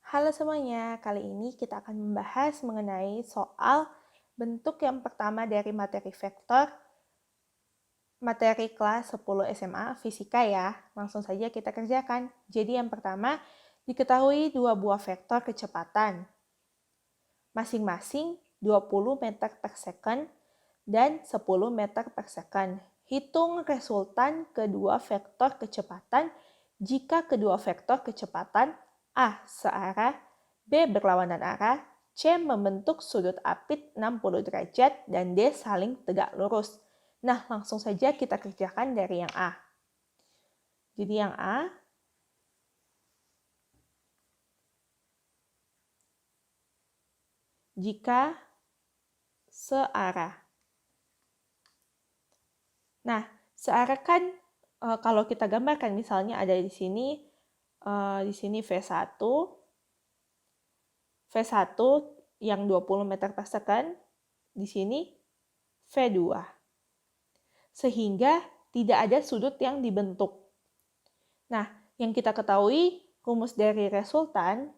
Halo semuanya, kali ini kita akan membahas mengenai soal bentuk yang pertama dari materi vektor, materi kelas 10 SMA Fisika ya. Langsung saja kita kerjakan. Jadi yang pertama, diketahui dua buah vektor kecepatan, masing-masing 20 meter per second dan 10 meter per second. Hitung resultan kedua vektor kecepatan jika kedua vektor kecepatan A searah, B berlawanan arah, C membentuk sudut apit 60 derajat, dan D saling tegak lurus. Nah, langsung saja kita kerjakan dari yang A. Jadi yang A, jika searah. Nah, searah kan kalau kita gambarkan misalnya ada di sini V1, V1 yang 20 meter per second, di sini V2. Sehingga tidak ada sudut yang dibentuk. Nah, yang kita ketahui rumus dari resultan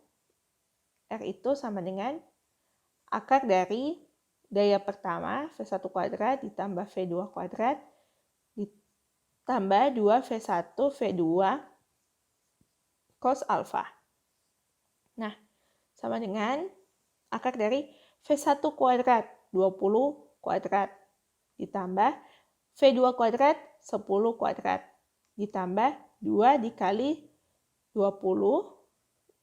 R itu sama dengan akar dari daya pertama V1 kuadrat ditambah V2 kuadrat ditambah 2V1 V2 cos alfa. Nah, sama dengan akar dari V1 kuadrat 20 kuadrat ditambah V2 kuadrat 10 kuadrat ditambah 2 dikali 20,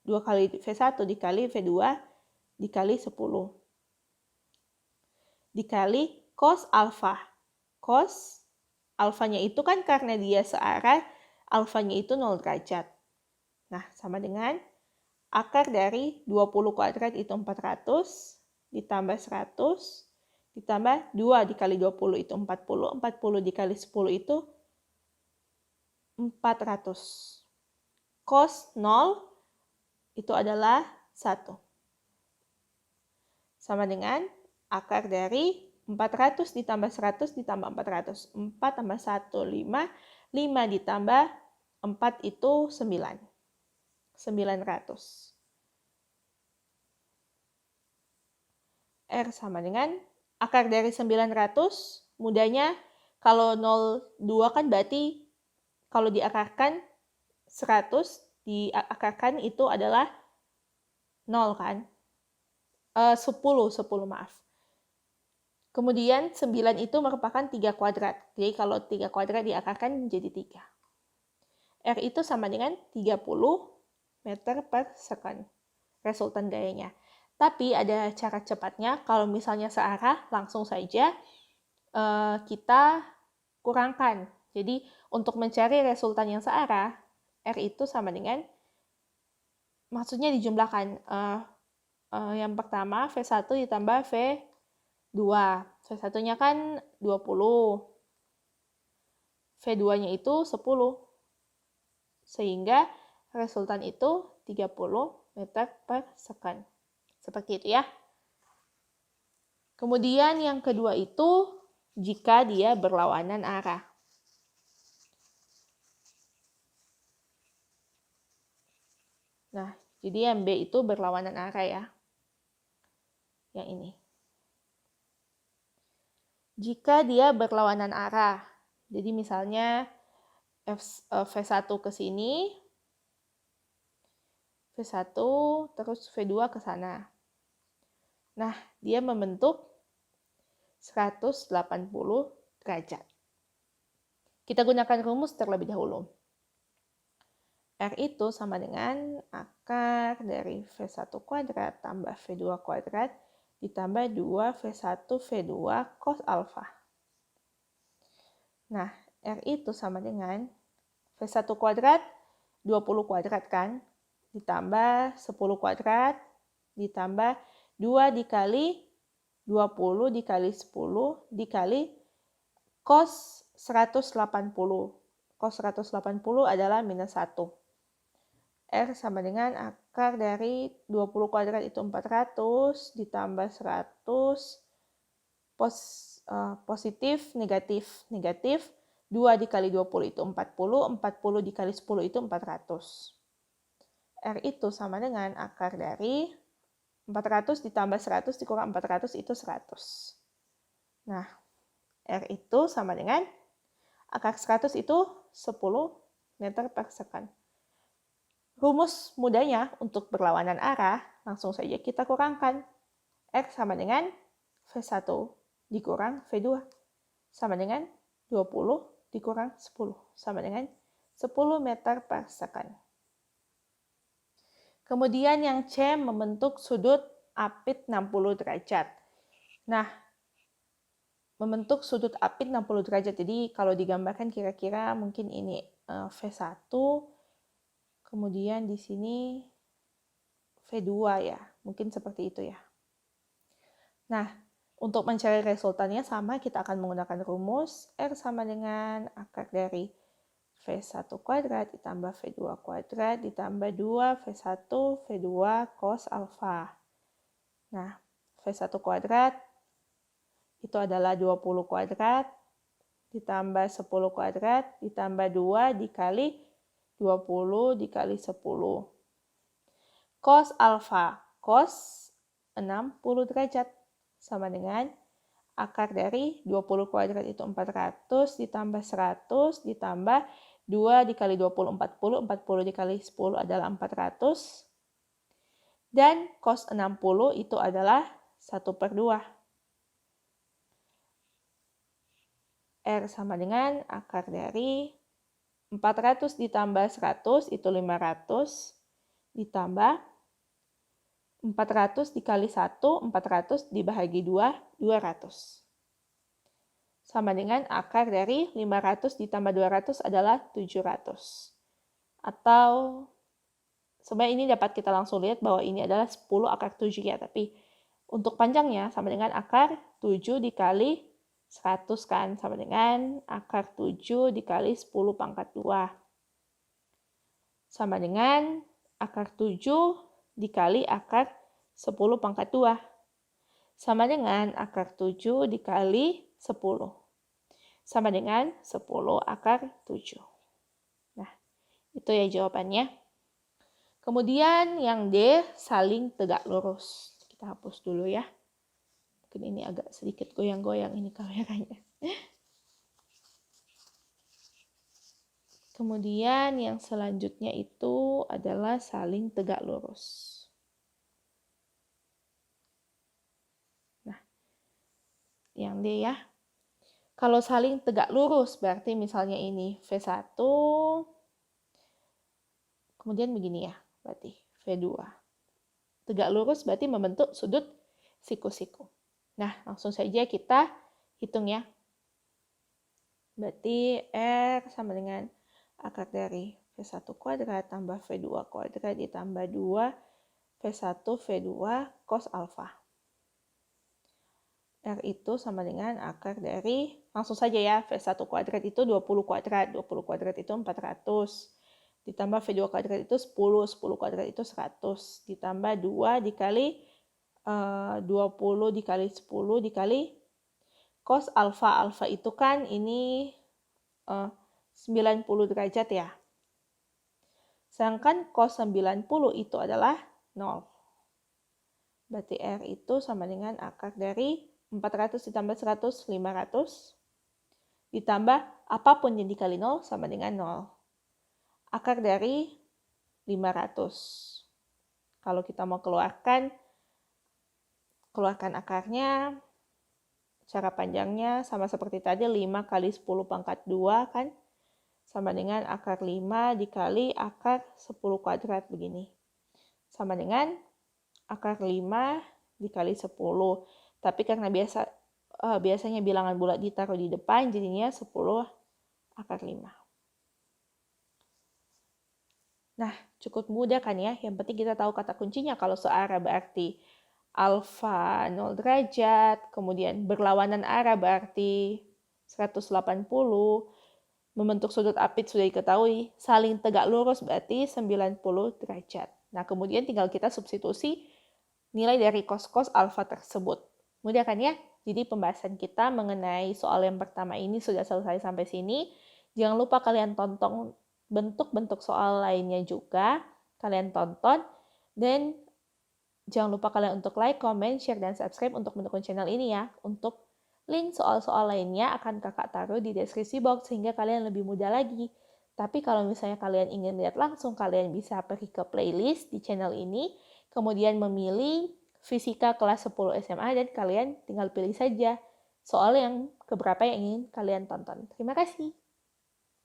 2 kali V1 dikali V2 dikali 10 dikali cos alfa. Cos alfanya itu kan karena dia searah, alfanya itu 0 derajat. Nah, sama dengan akar dari 20 kuadrat itu 400 ditambah 100 ditambah 2 dikali 20 itu 40, 40 dikali 10 itu 400. Cos 0 itu adalah 1. Sama dengan akar dari 400 ditambah 100 ditambah 400. 4 tambah 1, 5. 5 ditambah 4 itu 9. 900. R sama dengan akar dari 900, mudahnya kalau 0,2 kan berarti kalau diakarkan 100, diakarkan itu adalah 0 kan? 10 maaf. Kemudian 9 itu merupakan 3 kuadrat. Jadi kalau 3 kuadrat diakarkan menjadi 3. R itu sama dengan 30 meter per second. Resultan gayanya. Tapi ada cara cepatnya. Kalau misalnya searah, langsung saja kita kurangkan. Jadi untuk mencari resultan yang searah, R itu sama dengan, maksudnya dijumlahkan. Yang pertama V1 ditambah V2. V1-nya kan 20. V2-nya itu 10. Sehingga resultan itu 30 meter per second. Seperti itu ya. Kemudian yang kedua itu jika dia berlawanan arah. Nah, jadi yang B itu berlawanan arah ya. Yang ini. Jika dia berlawanan arah. Jadi misalnya V1 ke sini, V1 terus V2 ke sana. Nah, dia membentuk 180 derajat. Kita gunakan rumus terlebih dahulu. R itu sama dengan akar dari V1 kuadrat tambah V2 kuadrat ditambah 2V1 V2 cos alfa. Nah, R itu sama dengan V1 kuadrat 20 kuadrat kan, ditambah 10 kuadrat, ditambah 2 dikali 20 dikali 10 dikali cos 180. Cos 180 adalah minus 1. R sama dengan akar dari 20 kuadrat itu 400 ditambah 100 positif, negatif, negatif. 2 dikali 20 itu 40, 40 dikali 10 itu 400. R itu sama dengan akar dari 400 ditambah 100 dikurang 400 itu 100. Nah, R itu sama dengan akar 100 itu 10 meter per second. Rumus mudahnya untuk berlawanan arah, langsung saja kita kurangkan. R sama dengan V1 dikurang V2 sama dengan 20 dikurang 10 sama dengan 10 meter per second. Kemudian yang C membentuk sudut apit 60 derajat. Nah, membentuk sudut apit 60 derajat. Jadi kalau digambarkan kira-kira mungkin ini V1, kemudian di sini V2 ya. Mungkin seperti itu ya. Nah, untuk mencari resultannya sama, kita akan menggunakan rumus R sama dengan akar dari V1 kuadrat ditambah V2 kuadrat ditambah 2 V1 V2 cos alfa. Nah, V1 kuadrat itu adalah 20 kuadrat ditambah 10 kuadrat ditambah 2 dikali 20 dikali 10. Cos alfa, cos 60 derajat sama dengan akar dari 20 kuadrat itu 400 ditambah 100 ditambah 2 dikali 20, 40, 40 dikali 10 adalah 400. Dan cos 60 itu adalah 1/2. R sama dengan akar dari 400 ditambah 100 itu 500 ditambah 400 dikali 1, 400 dibagi 2, 200. Sama dengan akar dari 500 ditambah 200 adalah 700. Atau sebenarnya ini dapat kita langsung lihat bahwa ini adalah 10 akar 7 ya. Tapi untuk panjangnya sama dengan akar 7 dikali 100 kan. Sama dengan akar 7 dikali 10 pangkat 2. Sama dengan akar 7 dikali akar 10 pangkat 2. Sama dengan akar 7 dikali 10. Sama dengan 10 akar 7. Nah, itu ya jawabannya. Kemudian yang D, saling tegak lurus. Kita hapus dulu ya. Mungkin ini agak sedikit goyang-goyang ini kameranya. Kemudian yang selanjutnya itu adalah saling tegak lurus. Nah, yang D ya. Kalau saling tegak lurus berarti misalnya ini V1, kemudian begini ya, berarti V2. Tegak lurus berarti membentuk sudut siku-siku. Nah, langsung saja kita hitung ya. Berarti R sama dengan akar dari V1 kuadrat tambah V2 kuadrat ditambah 2 V1 V2 cos alfa. R itu sama dengan akar dari, langsung saja ya, V1 kuadrat itu 20 kuadrat. 20 kuadrat itu 400. Ditambah V2 kuadrat itu 10. 10 kuadrat itu 100. Ditambah 2 dikali 20 dikali 10 dikali cos alfa. Alfa itu kan ini 90 derajat ya. Sedangkan cos 90 itu adalah 0. Berarti R itu sama dengan akar dari 400 ditambah 100, 500. Ditambah apapun yang dikali 0 sama dengan 0. Akar dari 500. Kalau kita mau keluarkan akarnya, cara panjangnya sama seperti tadi 5 kali 10 pangkat 2 kan. Sama dengan akar 5 dikali akar 10 kuadrat begini. Sama dengan akar 5 dikali 10. Tapi karena biasanya bilangan bulat ditaruh di depan, jadinya 10 akar 5. Nah, cukup mudah kan ya? Yang penting kita tahu kata kuncinya. Kalau searah berarti alfa 0 derajat, kemudian berlawanan arah berarti 180, membentuk sudut apit sudah diketahui, saling tegak lurus berarti 90 derajat. Nah, kemudian tinggal kita substitusi nilai dari cos alfa tersebut. Mudah kan ya? Jadi pembahasan kita mengenai soal yang pertama ini sudah selesai sampai sini. Jangan lupa kalian tonton bentuk-bentuk soal lainnya juga. kalian tonton. Dan jangan lupa kalian untuk like, comment, share, dan subscribe untuk mendukung channel ini ya. Untuk link soal-soal lainnya akan kakak taruh di deskripsi box sehingga kalian lebih mudah lagi. Tapi kalau misalnya kalian ingin lihat langsung, kalian bisa pergi ke playlist di channel ini, kemudian memilih Fisika kelas 10 SMA dan kalian tinggal pilih saja soal yang keberapa yang ingin kalian tonton. Terima kasih.